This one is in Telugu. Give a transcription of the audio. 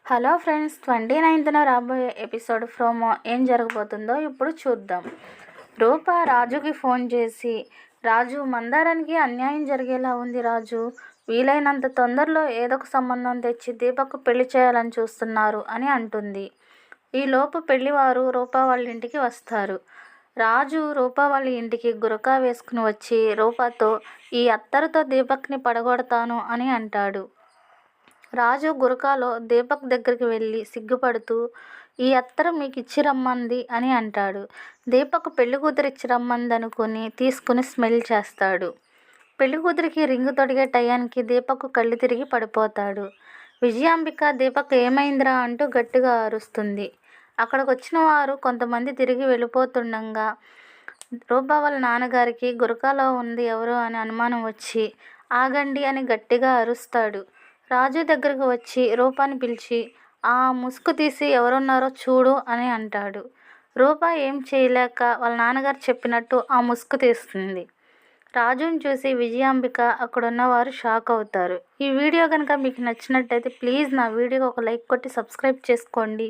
హలో ఫ్రెండ్స్, 29న రాబోయే ఎపిసోడ్ ప్రోమో ఏం జరగబోతుందో ఇప్పుడు చూద్దాం. రూప రాజుకి ఫోన్ చేసి, రాజు, మందారానికి అన్యాయం జరిగేలా ఉంది రాజు. వీలైనంత తొందరలో ఏదొక సంబంధం తెచ్చి దీపక్కు పెళ్లి చేయాలని చూస్తున్నారు అని అంటుంది. ఈలోపు పెళ్లివారు రూప వాళ్ళ ఇంటికి వస్తారు. రాజు రూప వాళ్ళ ఇంటికి గురకా వేసుకుని వచ్చి రూపతో, ఈ అత్తరుతో దీపక్ని పడగొడతాను అని అంటాడు. రాజు గురకాలో దీపక్ దగ్గరికి వెళ్ళి సిగ్గుపడుతూ, ఈ అత్తరు మీకు ఇచ్చి రమ్మంది అని అంటాడు. దీపక్ పెళ్లి కూతురు ఇచ్చి రమ్మంది అనుకుని తీసుకుని స్మెల్ చేస్తాడు. పెళ్లి కూతురికి రింగు తొడిగే టయానికి దీపక్ కళ్ళు తిరిగి పడిపోతాడు. విజయాంబిక దీపక్ ఏమైందిరా అంటూ గట్టిగా అరుస్తుంది. అక్కడికి వచ్చిన వారు కొంతమంది తిరిగి వెళ్ళిపోతుండగా రూప వాళ్ళ నాన్నగారికి గురకాలో ఉంది ఎవరు అని అనుమానం వచ్చి, ఆగండి అని గట్టిగా అరుస్తాడు. రాజు దగ్గరకు వచ్చి రూపాని పిలిచి, ఆ ముసుగు తీసి ఎవరున్నారో చూడు అని అంటాడు. రూప ఏం చేయలేక వాళ్ళ నాన్నగారు చెప్పినట్టు ఆ ముసుగు తీస్తుంది. రాజుని చూసి విజయాంబిక అక్కడున్నవారు షాక్ అవుతారు. ఈ వీడియో కనుక మీకు నచ్చినట్టయితే ప్లీజ్ నా వీడియోకి ఒక లైక్ కొట్టి సబ్స్క్రైబ్ చేసుకోండి.